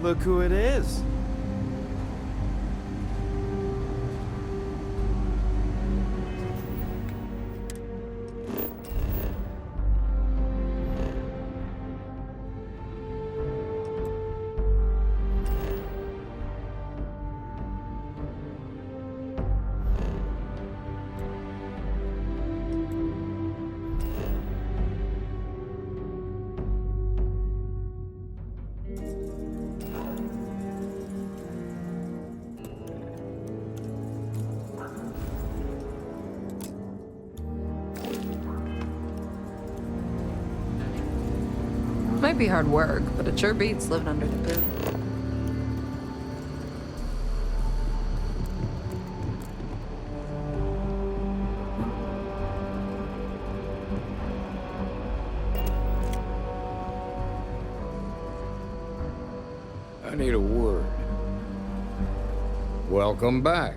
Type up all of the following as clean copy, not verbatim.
Look who it is. Might be hard work, but it sure beats living under the boot. I need a word. Welcome back.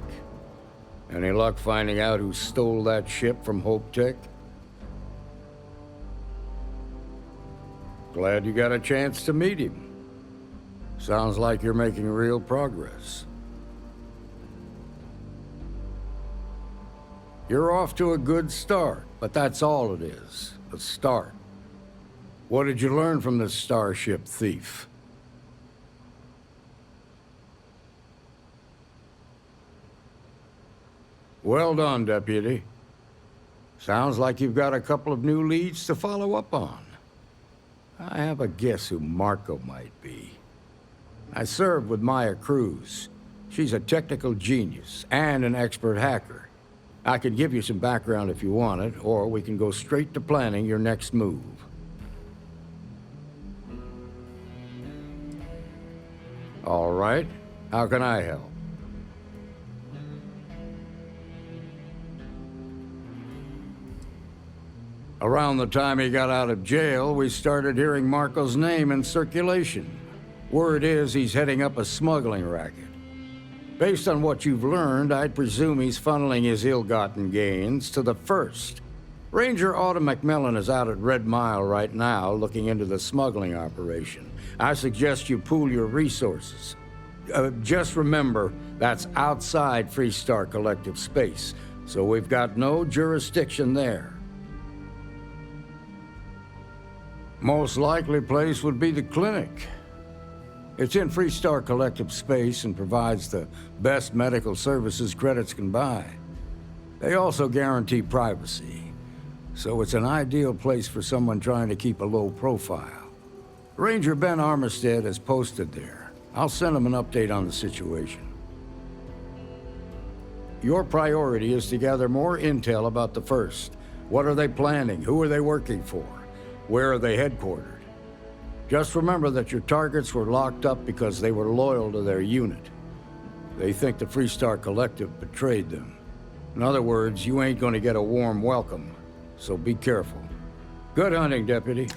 Any luck finding out who stole that ship from Hope Tech? Glad you got a chance to meet him. Sounds like you're making real progress. You're off to a good start, but that's all it is, a start. What did you learn from this starship thief? Well done, Deputy. Sounds like you've got a couple of new leads to follow up on. I have a guess who Marco might be. I served with Maya Cruz. She's a technical genius and an expert hacker. I could give you some background if you want it, or we can go straight to planning your next move. All right. How can I help? Around the time he got out of jail, we started hearing Marco's name in circulation. Word is he's heading up a smuggling racket. Based on what you've learned, I'd presume he's funneling his ill-gotten gains to the First. Ranger Autumn McMillan is out at Red Mile right now looking into the smuggling operation. I suggest you pool your resources. Just remember, that's outside Freestar Collective space, so we've got no jurisdiction there. Most likely place would be the clinic. It's in Freestar Collective space and provides the best medical services credits can buy. They also guarantee privacy, so it's an ideal place for someone trying to keep a low profile. Ranger Ben Armistead is posted there. I'll send him an update on the situation. Your priority is to gather more intel about the First. What are they planning? Who are they working for? Where are they headquartered? Just remember that your targets were locked up because they were loyal to their unit. They think the Freestar Collective betrayed them. In other words, you ain't gonna get a warm welcome, so be careful. Good hunting, Deputy.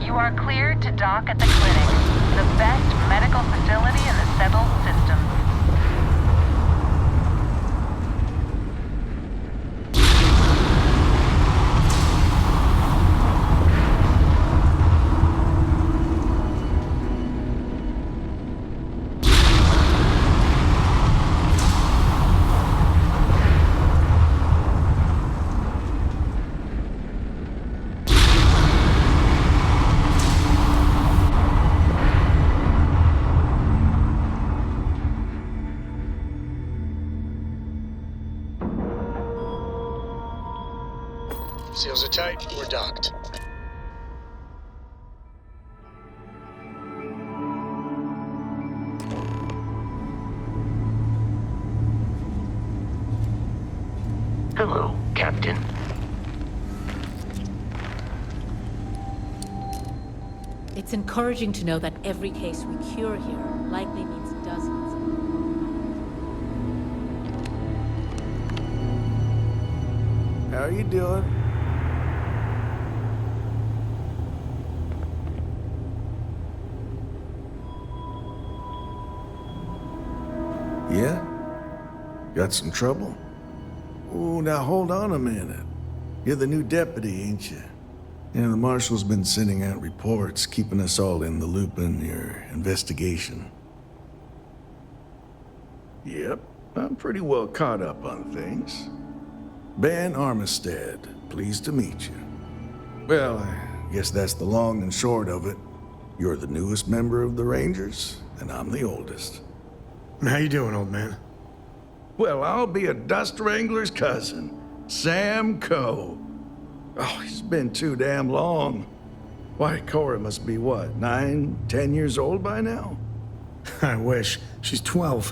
You are cleared to dock at the clinic. the best medical facility in the settled system. Seals are tight. We're docked. Hello, Captain. It's encouraging to know that every case we cure here likely means dozens. How you doing? Yeah? Got some trouble? Oh, now hold on a minute. You're the new deputy, ain't you? Yeah, the marshal's been sending out reports, keeping us all in the loop in your investigation. Yep, I'm pretty well caught up on things. Ben Armistead, pleased to meet you. Well, I guess that's the long and short of it. You're the newest member of the Rangers, and I'm the oldest. How you doing, old man? Well, I'll be a dust wrangler's cousin, Sam Coe. Oh, he's been too damn long. Why, Cora must be what, 9, 10 years old by now? I wish. She's 12.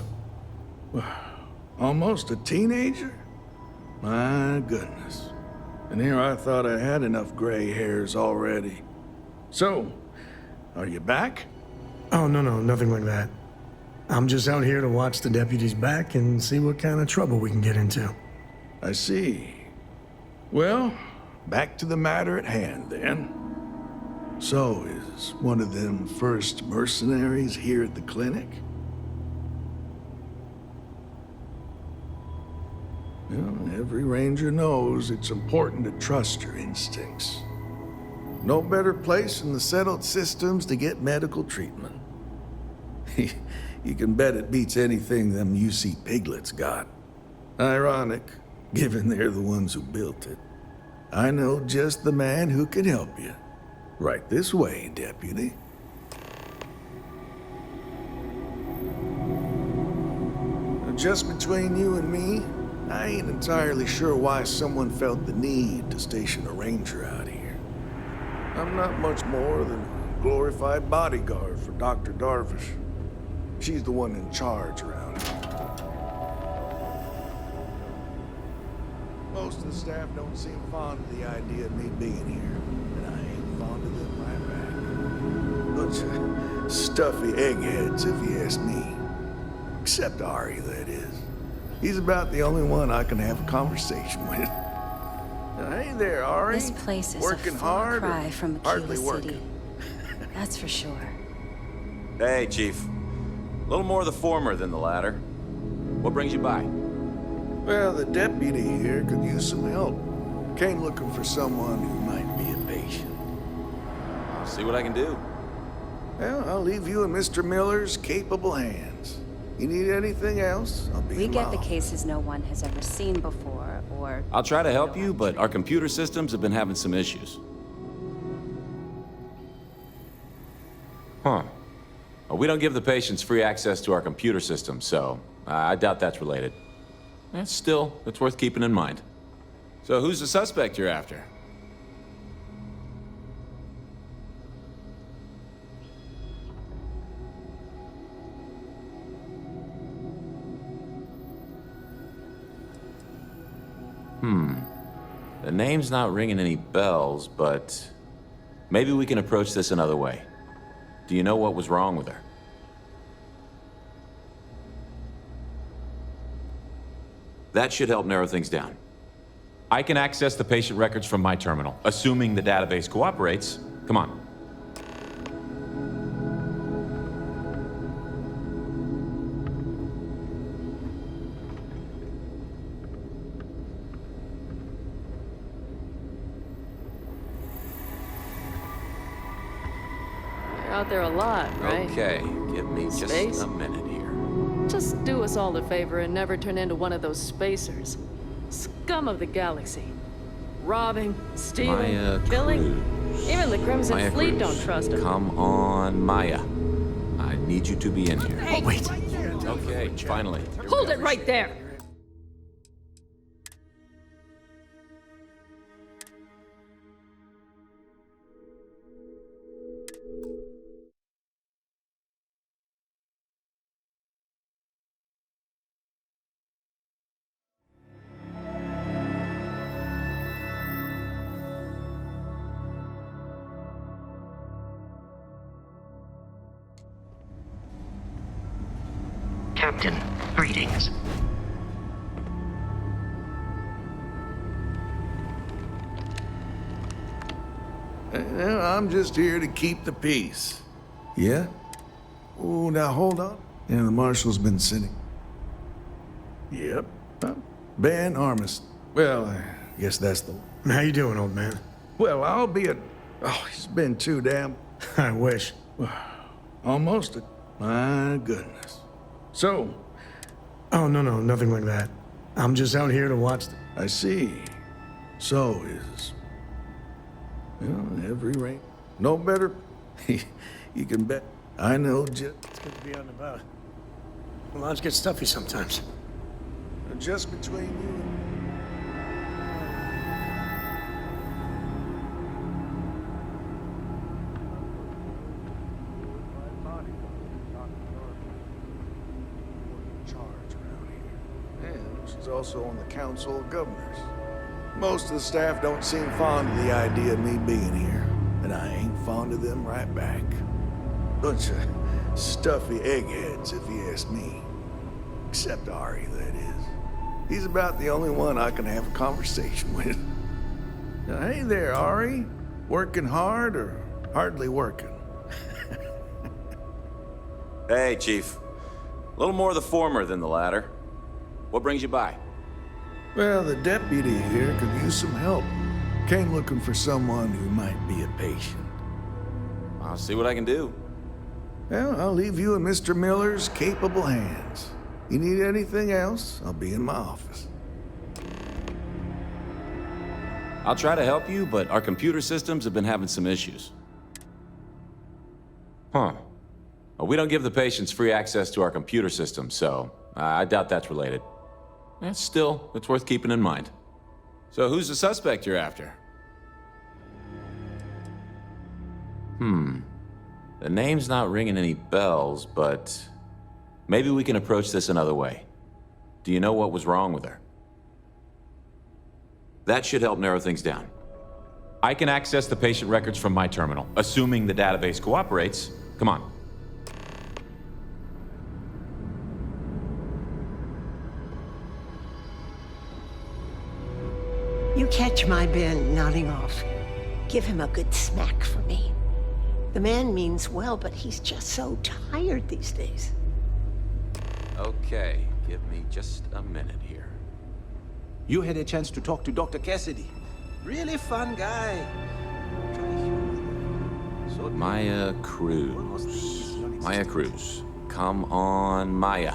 Almost a teenager? My goodness. And here I thought I had enough gray hairs already. So, are you back? Oh, no, nothing like that. I'm just out here to watch the deputies back and see what kind of trouble we can get into. I see. Well, back to the matter at hand, then. So, is one of them first mercenaries here at the clinic? Well, every ranger knows it's important to trust your instincts. No better place in the settled systems to get medical treatment. You can bet it beats anything them UC piglets got. Ironic, given they're the ones who built it. I know just the man who can help you. Right this way, deputy. Just between you and me, I ain't entirely sure why someone felt the need to station a ranger out here. I'm not much more than a glorified bodyguard for Dr. Darvish. She's the one in charge around here. Most of the staff don't seem fond of the idea of me being here, and I ain't fond of them right back. Bunch of stuffy eggheads, if you ask me. Except Ari, that is. He's about the only one I can have a conversation with. Hey there, Ari. This place is working a far hard, cry from Aquila hardly City. working. That's for sure. Hey, Chief. A little more the former than the latter. What brings you by? Well, the deputy here could use some help. Came looking for someone who might be a patient. I'll see what I can do. Well, I'll leave you in Mr. Miller's capable hands. You need anything else, I'll be We get the along. cases no one has ever seen before, or... I'll try to help you, but our computer systems have been having some issues. Huh. Well, we don't give the patients free access to our computer systems, so I doubt that's related. Still, it's worth keeping in mind. So who's the suspect you're after? The name's not ringing any bells, but maybe we can approach this another way. Do you know what was wrong with her? That should help narrow things down. I can access the patient records from my terminal, assuming the database cooperates. Come on. You're out there a lot, right? Okay, give me just Space? a minute here. Just do us all a favor and never turn into one of those spacers. Scum of the galaxy. Robbing, stealing, Maya killing. Cruz. Even the Crimson Maya Fleet Cruz. don't trust him. Come on, Maya. I need you to be in here. Oh, wait. Okay, finally. Hold it right there! Captain, greetings. I'm just here to keep the peace. Yeah? Oh, now hold on. Yeah, the marshal's been sitting. Yep. Ben Armist. Well, I guess that's the... How you doing, old man? Well, I'll be a... Oh, it's been too damn... I wish. Almost a... My goodness. So, Oh, no, nothing like that. I'm just out here to watch the... I see. So is... every rain. No better... You can bet. I know just... It's good to be out and about. The lodge gets stuffy sometimes. Just between you and... She's also on the Council of Governors. Most of the staff don't seem fond of the idea of me being here, and I ain't fond of them right back. Bunch of stuffy eggheads, if you ask me. Except Ari, that is. He's about the only one I can have a conversation with. Now, hey there, Ari. Working hard or hardly working? Hey, Chief. A little more the former than the latter. What brings you by? Well, the deputy here could use some help. Came looking for someone who might be a patient. I'll see what I can do. Well, I'll leave you in Mr. Miller's capable hands. You need anything else, I'll be in my office. I'll try to help you, but our computer systems have been having some issues. Huh. Well, we don't give the patients free access to our computer systems, so I doubt that's related. Still, it's worth keeping in mind. So who's the suspect you're after? The name's not ringing any bells, but maybe we can approach this another way. Do you know what was wrong with her? That should help narrow things down. I can access the patient records from my terminal, assuming the database cooperates. Come on. You catch my Ben nodding off. Give him a good smack for me. The man means well, but he's just so tired these days. Okay, give me just a minute here. You had a chance to talk to Dr. Cassidy. Really fun guy. Maya Cruz. Maya Cruz. Come on, Maya.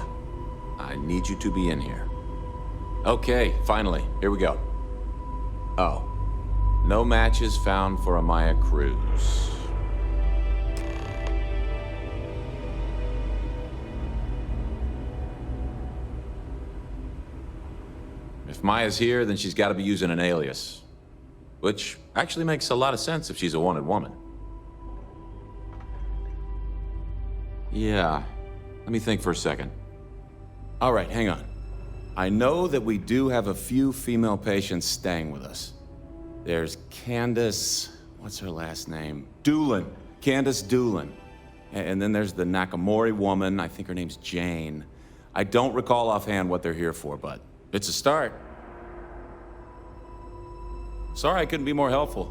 I need you to be in here. Okay, finally. Here we go. Oh. No matches found for a Maya Cruz. If Maya's here, then she's got to be using an alias. Which actually makes a lot of sense if she's a wanted woman. Yeah. Let me think for a second. All right, hang on. I know that we do have a few female patients staying with us. There's Candace... what's her last name? Doolin. Candace Doolin. And then there's the Nakamori woman. I think her name's Jane. I don't recall offhand what they're here for, but it's a start. Sorry I couldn't be more helpful.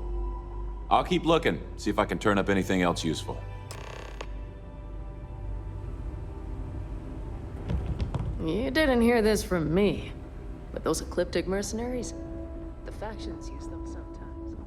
I'll keep looking, see if I can turn up anything else useful. You didn't hear this from me, but those ecliptic mercenaries, the factions use them sometimes.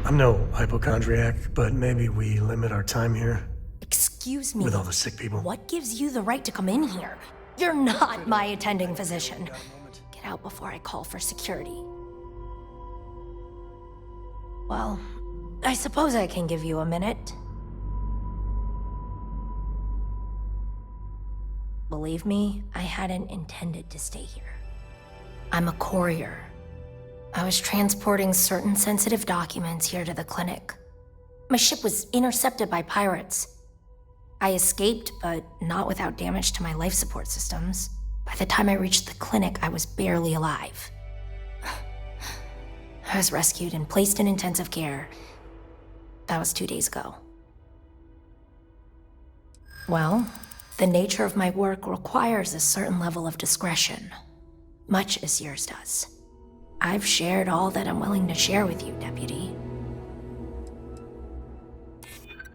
I'm no hypochondriac, but maybe we limit our time here Excuse me. with all the sick people. What gives you the right to come in here? You're not my attending physician. Get out before I call for security. Well, I suppose I can give you a minute. Believe me, I hadn't intended to stay here. I'm a courier. I was transporting certain sensitive documents here to the clinic. My ship was intercepted by pirates. I escaped, but not without damage to my life support systems. By the time I reached the clinic, I was barely alive. I was rescued and placed in intensive care. That was 2 days ago. Well, the nature of my work requires a certain level of discretion, much as yours does. I've shared all that I'm willing to share with you, Deputy.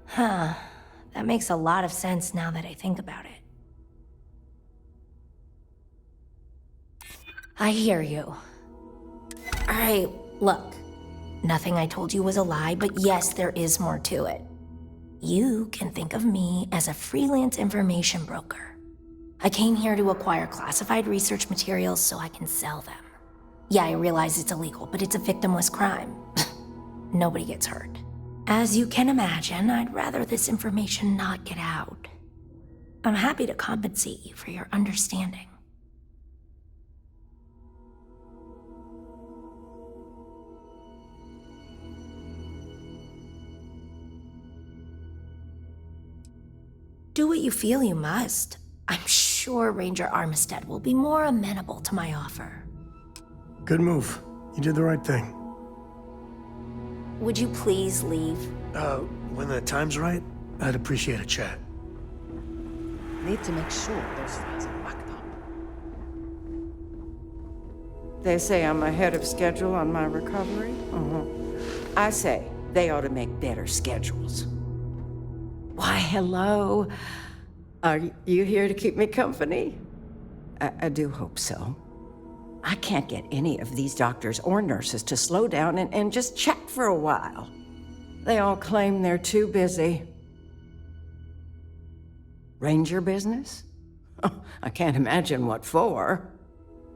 Huh. That makes a lot of sense now that I think about it. I hear you. Alright, look. Nothing I told you was a lie, but yes, there is more to it. You can think of me as a freelance information broker. I came here to acquire classified research materials so I can sell them. Yeah, I realize it's illegal, but it's a victimless crime. Nobody gets hurt. As you can imagine, I'd rather this information not get out. I'm happy to compensate you for your understanding. Do what you feel you must. I'm sure Ranger Armistead will be more amenable to my offer. Good move. You did the right thing. Would you please leave? When the time's right, I'd appreciate a chat. Need to make sure those files are backed up. They say I'm ahead of schedule on my recovery? I say they ought to make better schedules. Why, hello. Are you here to keep me company? I do hope so. I can't get any of these doctors or nurses to slow down and just chat for a while. They all claim they're too busy. Ranger business? Oh, I can't imagine what for.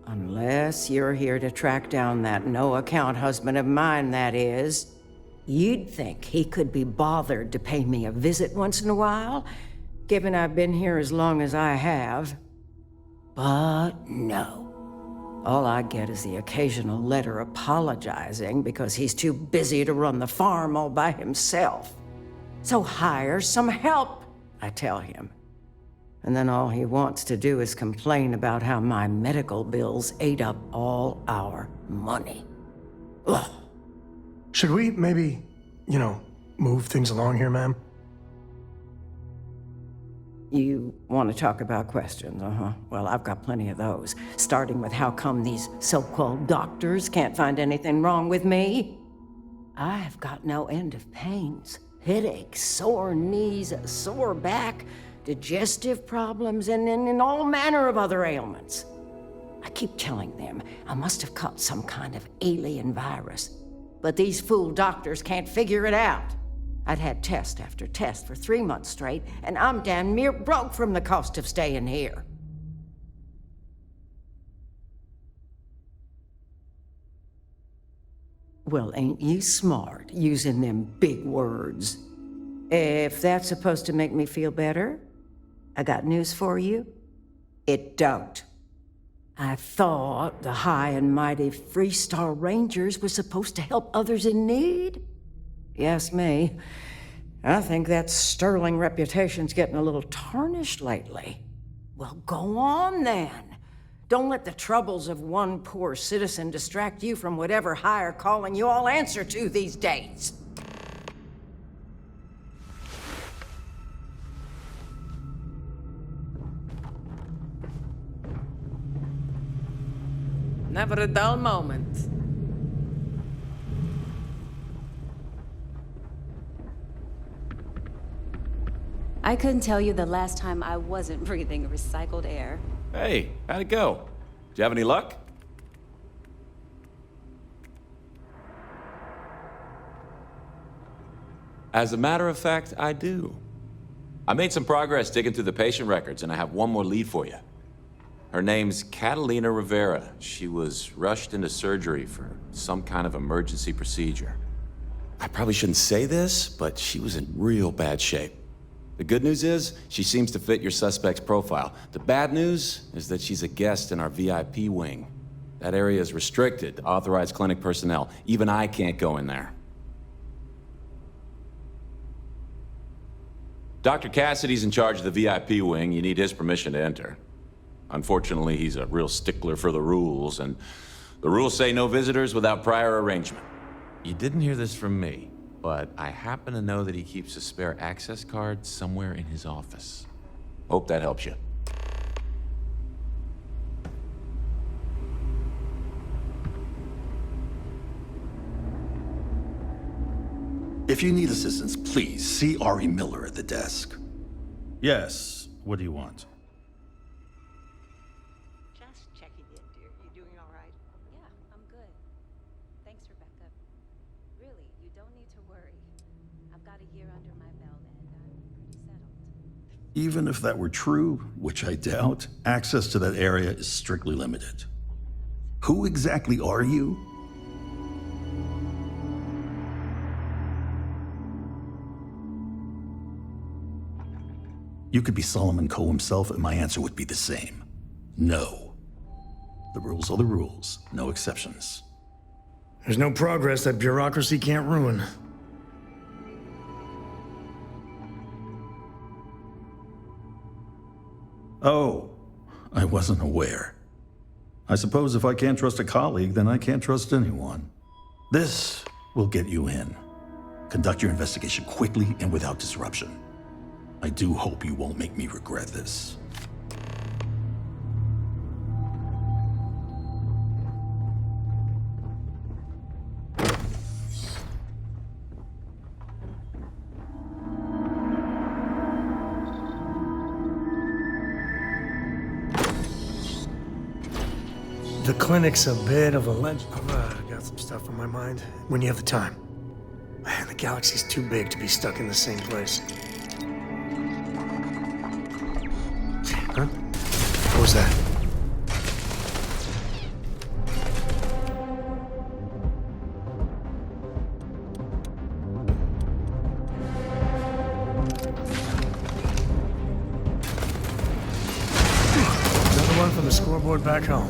Unless you're here to track down that no-account husband of mine, that is. You'd think he could be bothered to pay me a visit once in a while, given I've been here as long as I have. But no. All I get is the occasional letter apologizing because he's too busy to run the farm all by himself. So hire some help, I tell him. And then all he wants to do is complain about how my medical bills ate up all our money. Ugh. Should we maybe, move things along here, ma'am? You want to talk about questions, Well, I've got plenty of those. Starting with how come these so-called doctors can't find anything wrong with me? I've got no end of pains. Headaches, sore knees, a sore back, digestive problems, and all manner of other ailments. I keep telling them I must have caught some kind of alien virus. But these fool doctors can't figure it out. I'd had test after test for 3 months straight, and I'm damn near broke from the cost of staying here. Well, ain't you smart, using them big words? If that's supposed to make me feel better, I got news for you. It don't. I thought the high and mighty Freestar Rangers were supposed to help others in need. You ask me, I think that sterling reputation's getting a little tarnished lately. Well, go on then. Don't let the troubles of one poor citizen distract you from whatever higher calling you all answer to these days. Never a dull moment. I couldn't tell you the last time I wasn't breathing recycled air. Hey, how'd it go? Did you have any luck? I As a matter of fact, I do. I made some progress digging through the patient records, and I have one more lead for you. Her name's Catalina Rivera. She was rushed into surgery for some kind of emergency procedure. I probably shouldn't say this, but she was in real bad shape. The good news is, she seems to fit your suspect's profile. The bad news is that she's a guest in our VIP wing. That area is restricted to authorized clinic personnel. Even I can't go in there. Dr. Cassidy's in charge of the VIP wing. You need his permission to enter. Unfortunately, he's a real stickler for the rules, and the rules say no visitors without prior arrangement. You didn't hear this from me, but I happen to know that he keeps a spare access card somewhere in his office. Hope that helps you. If you need assistance, please see Ari Miller at the desk. Yes. What do you want? Just checking in, dear. You doing all right? Yeah, I'm good. Thanks, Rebecca. Really, you don't need to worry. I've got a year under my belt and I'm pretty settled. Even if that were true, which I doubt, access to that area is strictly limited. Who exactly are you? You could be Solomon Coe himself, and my answer would be the same. No. The rules are the rules, no exceptions. There's no progress that bureaucracy can't ruin. Oh, I wasn't aware. I suppose if I can't trust a colleague, then I can't trust anyone. This will get you in. Conduct your investigation quickly and without disruption. I do hope you won't make me regret this. The clinic's a bit of a legend. I got some stuff on my mind. When you have the time. Man, the galaxy's too big to be stuck in the same place. Huh? What was that? Another one from the scoreboard back home.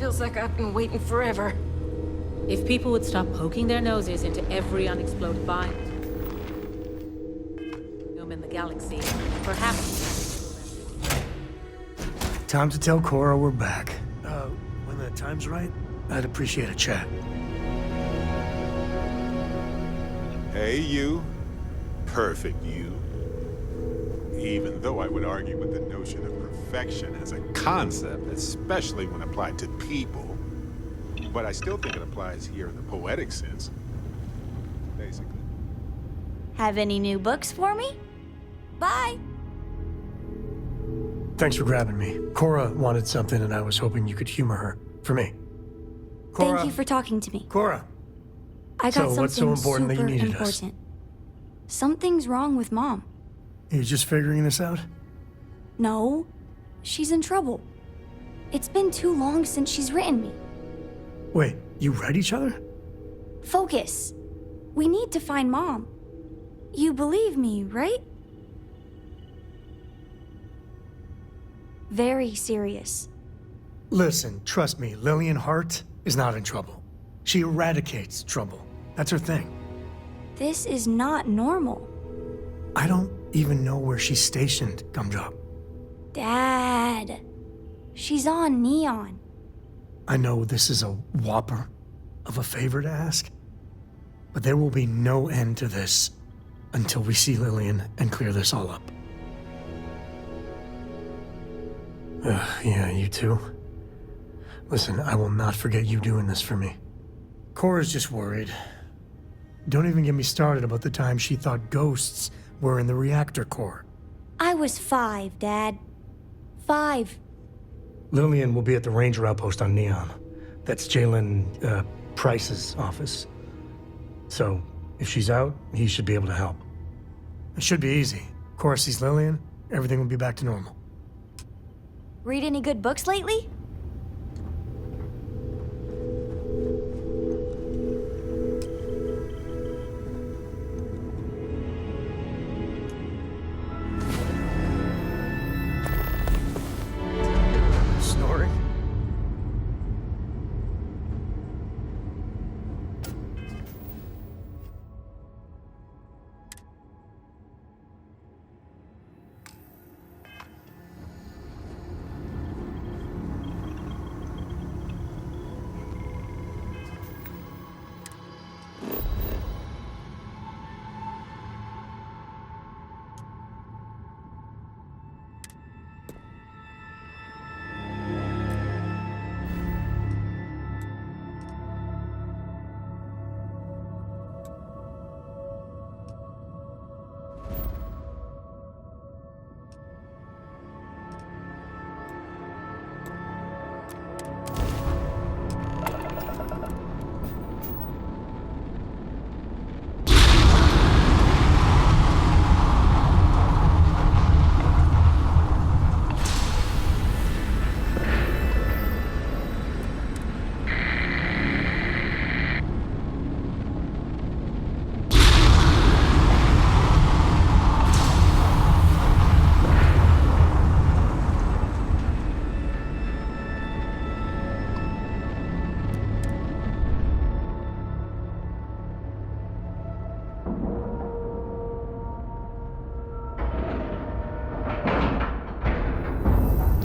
Feels like I've been waiting forever. If people would stop poking their noses into every unexploded biome in the galaxy, perhaps. Time to tell Cora we're back. When the time's right, I'd appreciate a chat. Hey, you. Perfect you. Even though I would argue with the notion of perfection as a concept, especially when applied to people. But I still think it applies here in the poetic sense. Basically. Have any new books for me? Bye! Thanks for grabbing me. Cora wanted something, and I was hoping you could humor her. For me. Cora. Thank you for talking to me. Cora. I got So, something what's so important that you super needed us? important. Something's wrong with Mom. You just figuring this out? No, she's in trouble. It's been too long since she's written me. Wait, you read each other? Focus. We need to find Mom. You believe me, right? Very serious. Listen, trust me, Lillian Hart is not in trouble. She eradicates trouble. That's her thing. This is not normal. I don't even know where she's stationed, Gumdrop. Dad. She's on Neon. I know this is a whopper of a favor to ask, but there will be no end to this until we see Lillian and clear this all up. Yeah, you too. Listen, I will not forget you doing this for me. Cora's just worried. Don't even get me started about the time she thought ghosts were in the reactor core. I was 5, Dad. 5. Lillian will be at the Ranger outpost on Neon. That's Jalen, Price's office. So, if she's out, he should be able to help. It should be easy. Cora sees Lillian, everything will be back to normal. Read any good books lately? Snoring?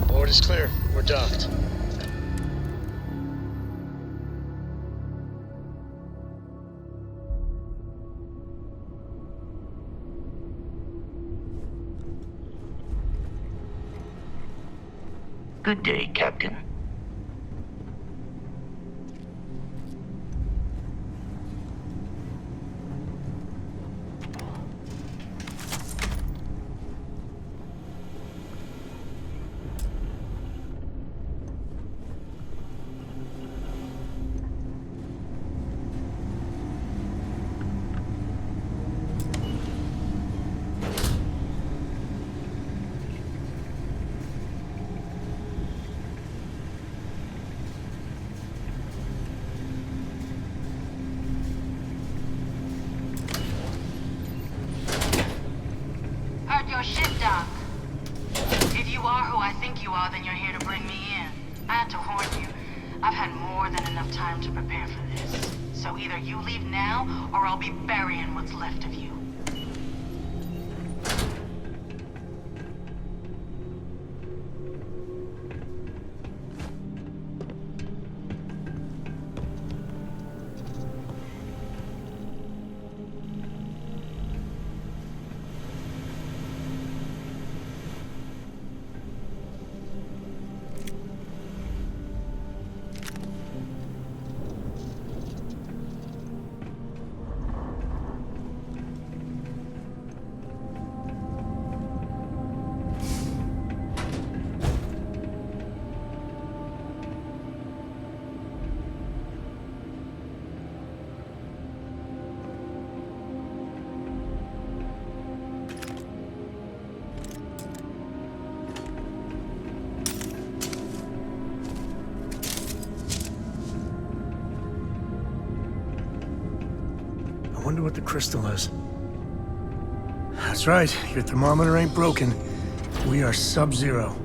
Board is clear. We're docked. Good day, Captain. Heard your ship, Doc. If you are who I think you are, then you're here to bring me in. I had to warn you. I've had more than enough time to prepare for this. So either you leave now, or I'll be burying what's left of you. I wonder what the crystal is. That's right, your thermometer ain't broken. We are sub-zero.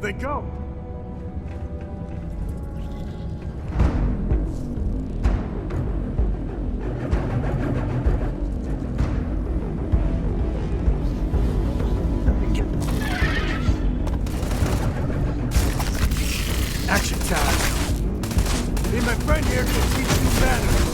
Where'd they go? Action time. Me and my friend here can teach you manners.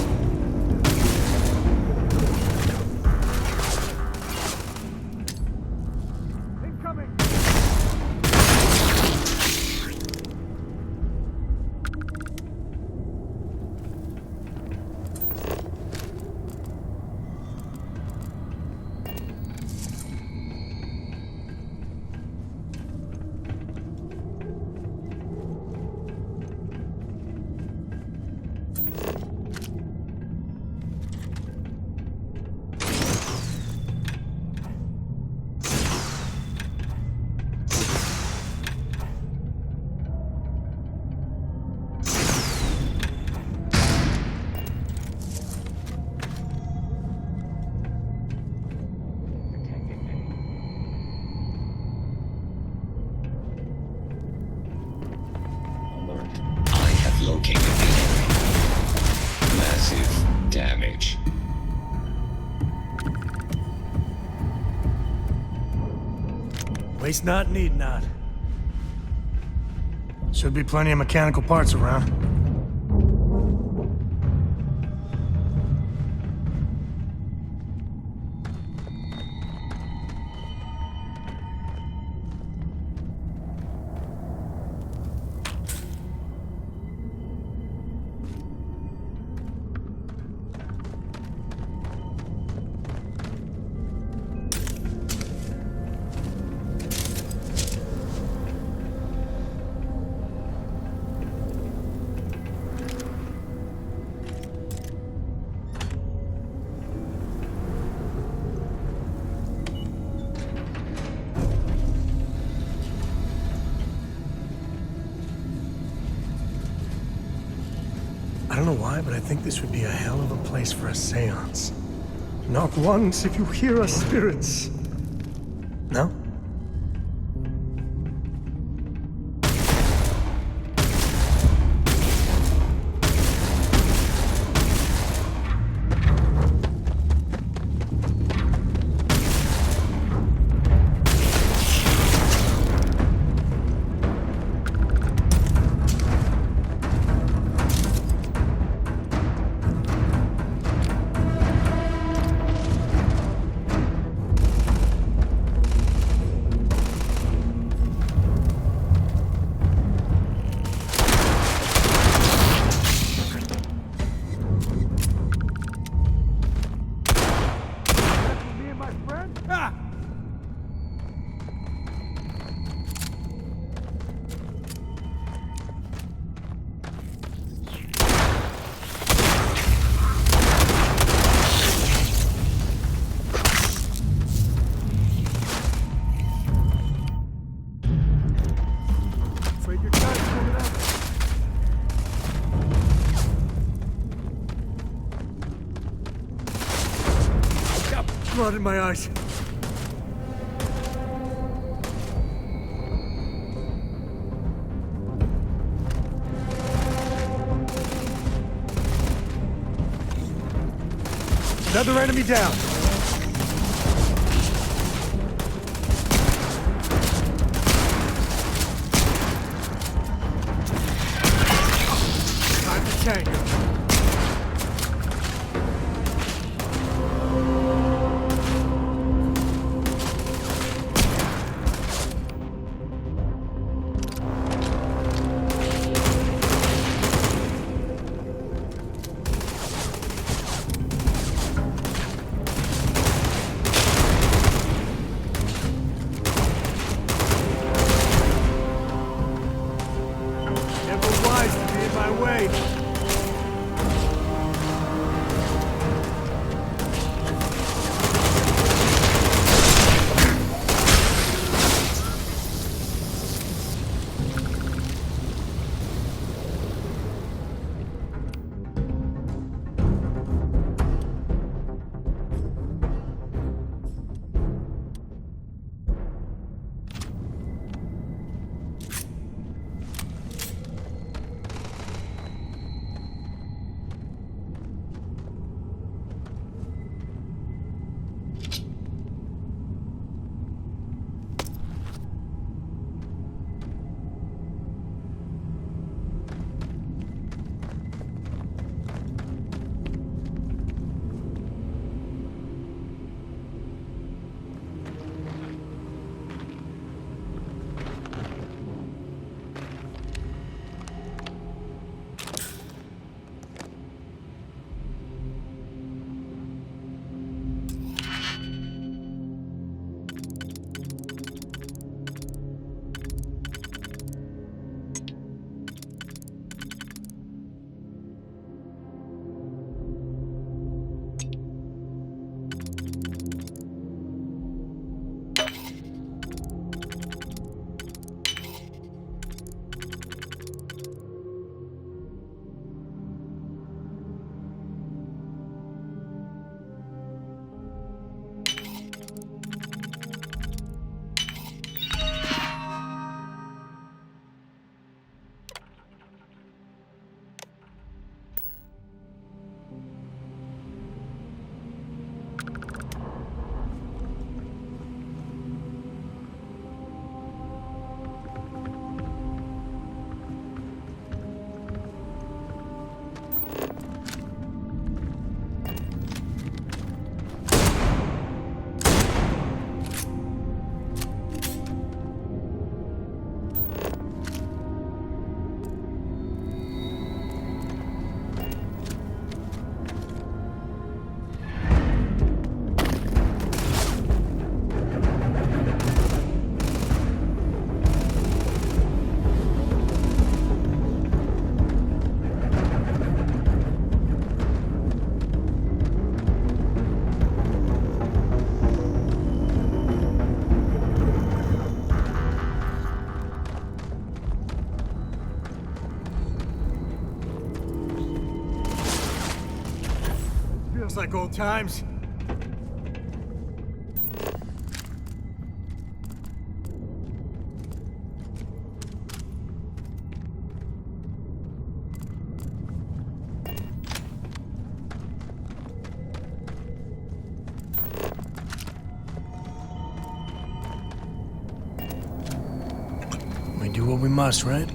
Located the enemy. Massive damage. Waste not, need not. Should be plenty of mechanical parts around. don't know why, but I think this would be a hell of a place for a seance. Knock once if you hear us, spirits. No? Blood in my eyes. Another enemy down. Time to tango. like old times. We do what we must, right?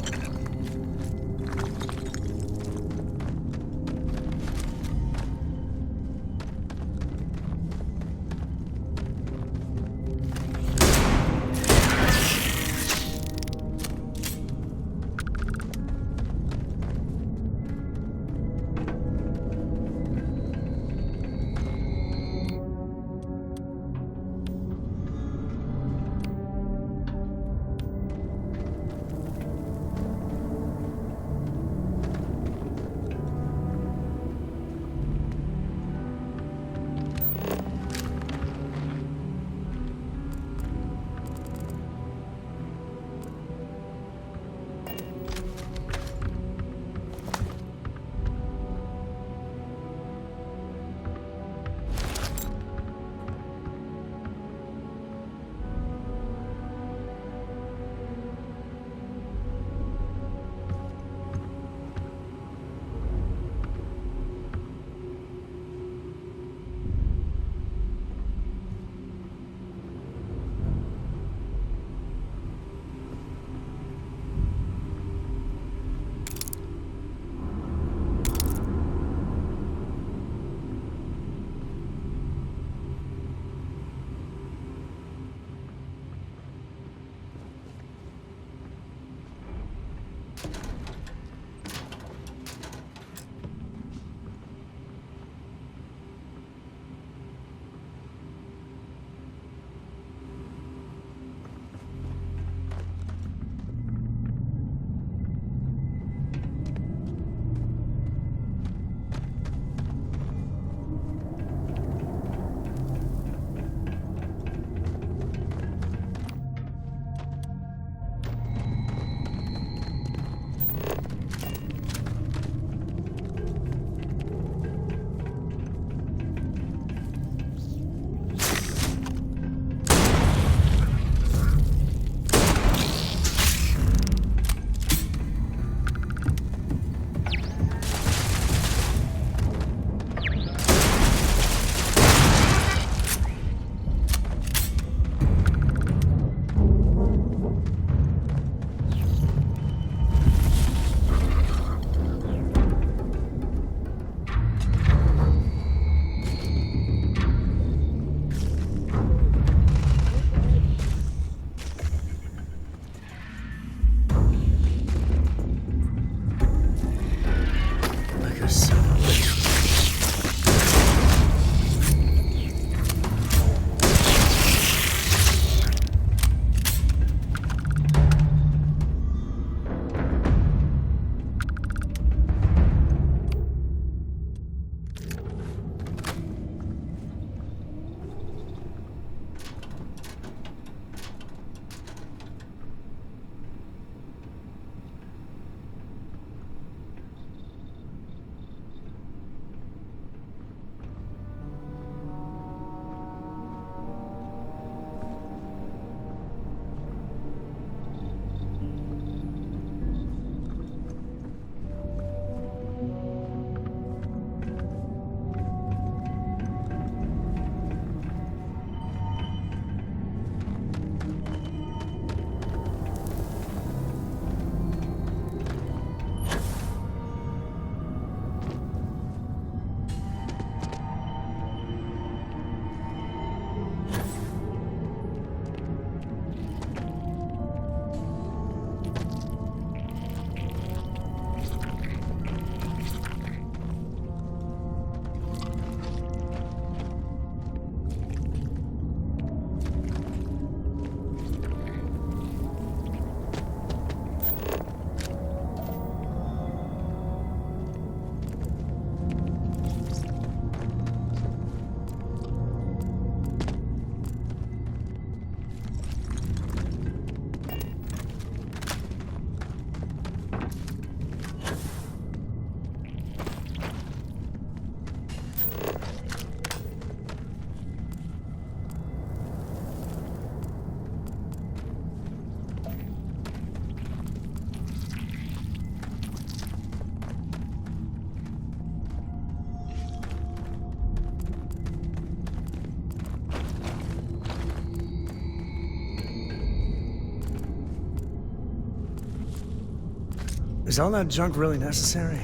Is all that junk really necessary?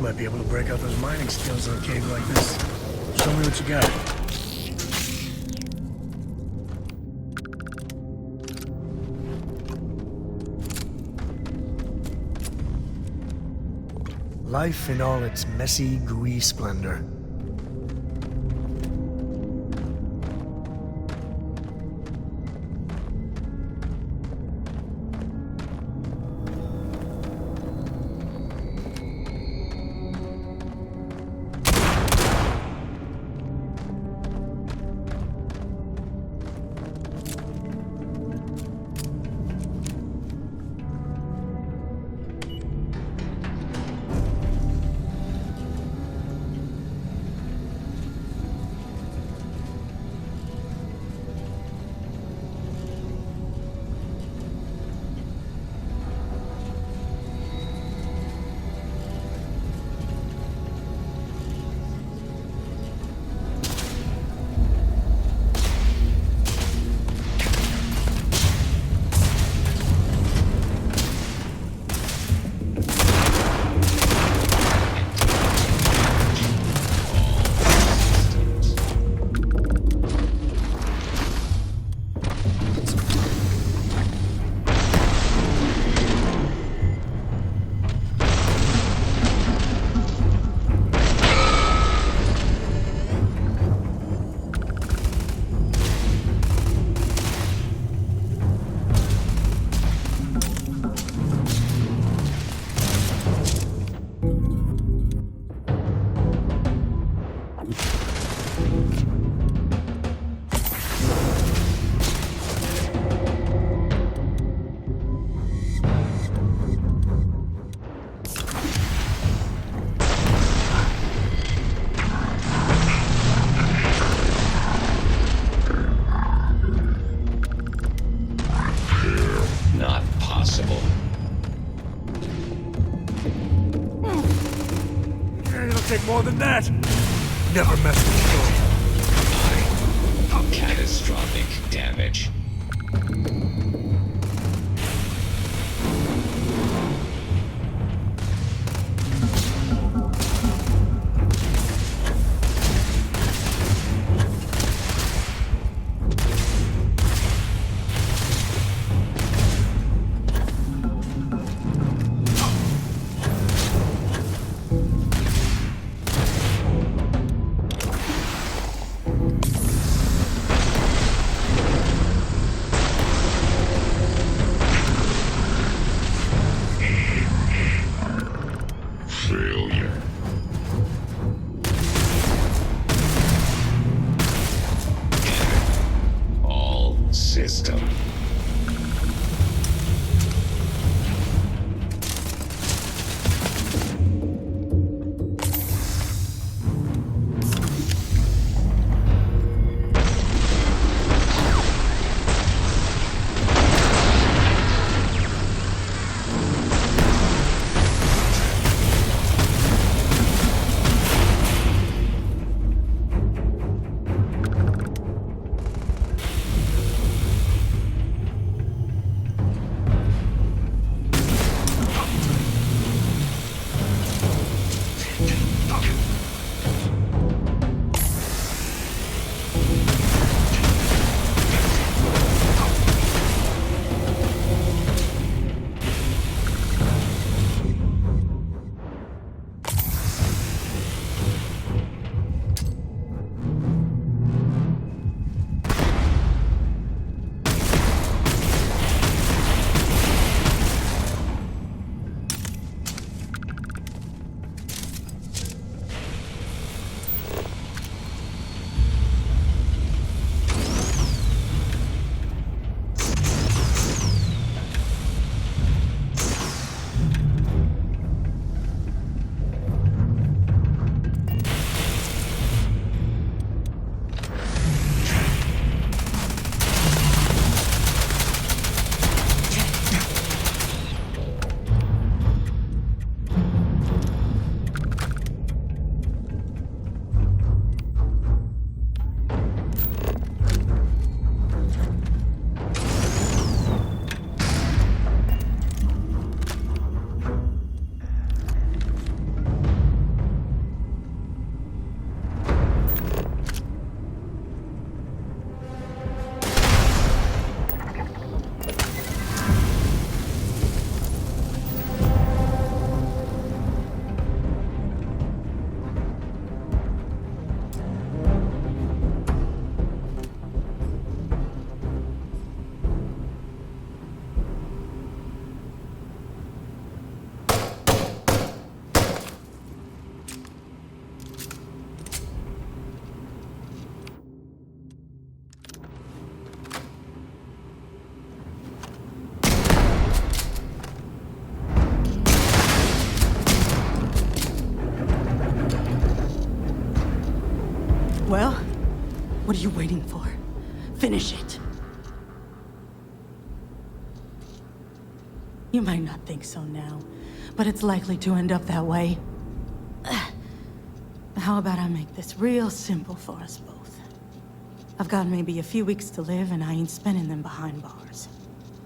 Might be able to break out those mining skills in a cave like this. Show me what you got. Life in all its messy, gooey splendor. Take more than that. Never mess with you. Catastrophic damage. system. Well, what are you waiting for? Finish it. You might not think so now, but it's likely to end up that way. How about I make this real simple for us both? I've got maybe a few weeks to live, and I ain't spending them behind bars.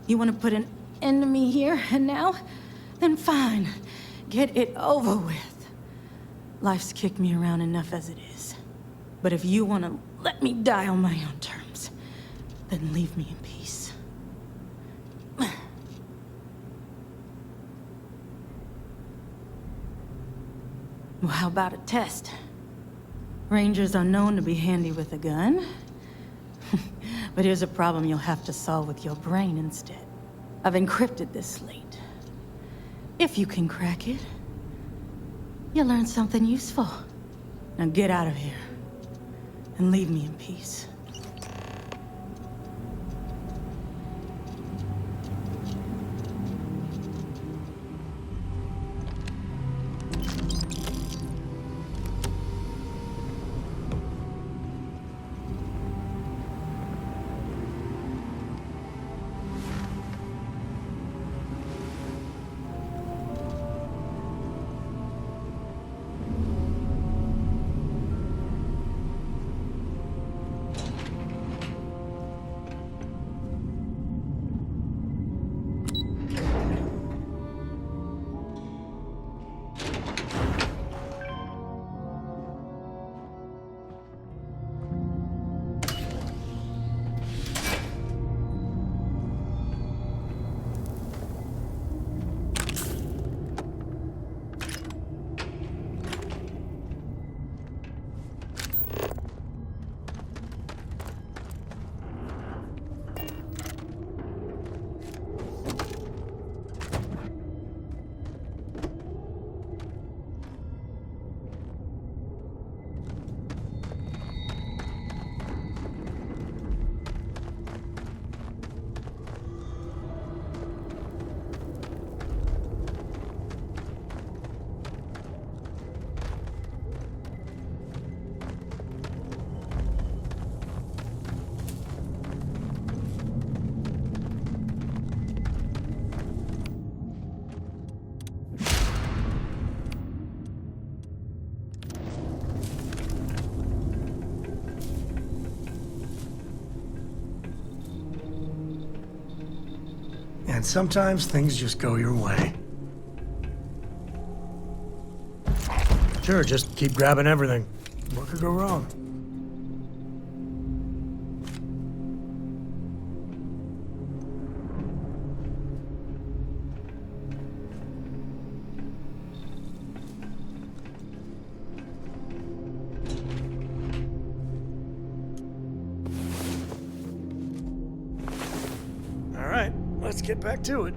You want to put an end to me here and now? Then fine. Get it over with. Life's kicked me around enough as it is. But if you want to let me die on my own terms, then leave me in peace. Well, how about a test? Rangers are known to be handy with a gun. But here's a problem you'll have to solve with your brain instead. I've encrypted this slate. If you can crack it, you'll learn something useful. Now get out of here and leave me in peace. And sometimes things just go your way. Sure, just keep grabbing everything. What could go wrong? All right, let's get back to it.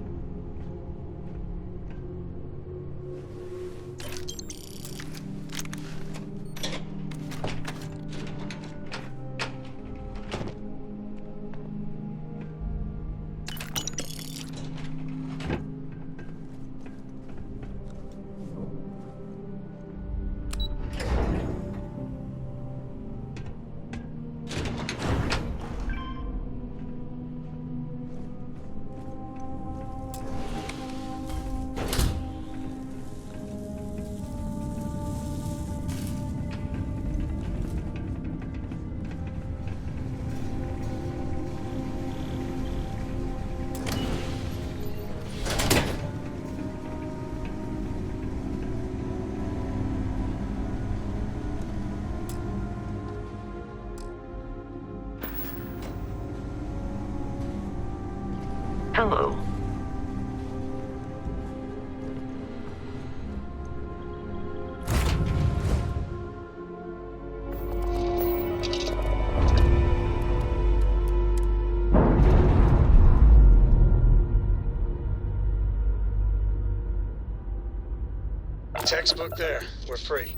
Hello. Textbook there. We're free.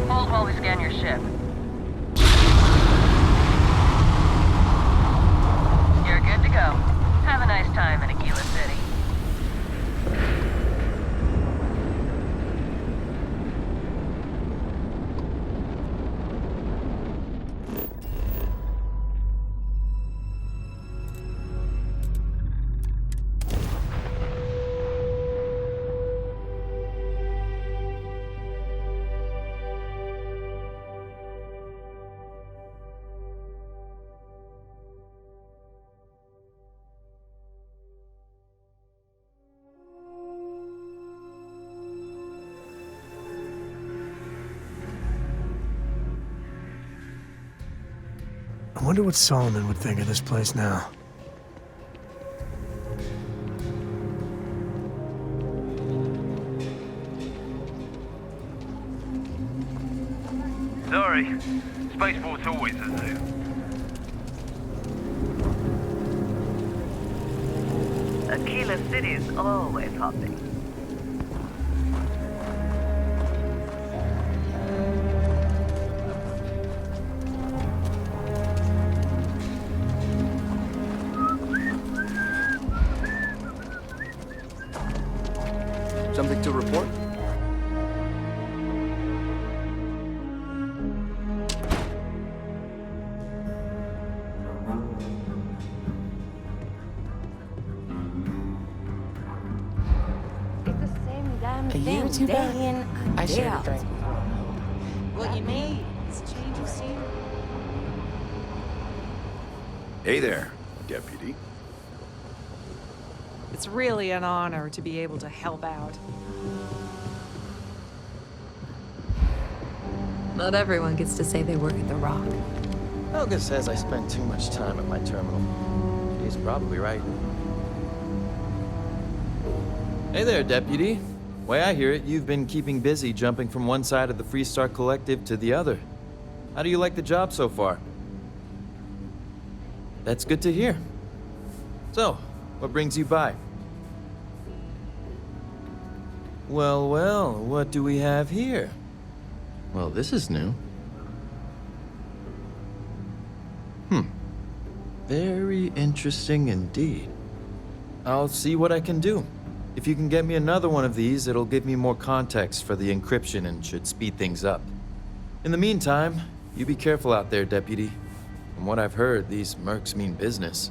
Hold while we scan your ship. You're good to go. Have a nice time in Aquila City. I wonder what Solomon would think of this place now. Sorry, spaceport's always a zoo. Aquila City's always hopping. Something to report? It's the same damn A thing, year too day bad. in, I day shared a out. drink. What you need is a change of scenery. Hey there, Deputy. It's really an honor to be able to help out. Not everyone gets to say they work at the Rock. Helga says I spend too much time at my terminal. She's probably right. Hey there, Deputy. Way I hear it, you've been keeping busy jumping from one side of the Freestar Collective to the other. How do you like the job so far? That's good to hear. So, what brings you by? Well, well, what do we have here? Well, this is new. Very interesting indeed. I'll see what I can do. If you can get me another one of these, it'll give me more context for the encryption and should speed things up. In the meantime, you be careful out there, Deputy. From what I've heard, these mercs mean business.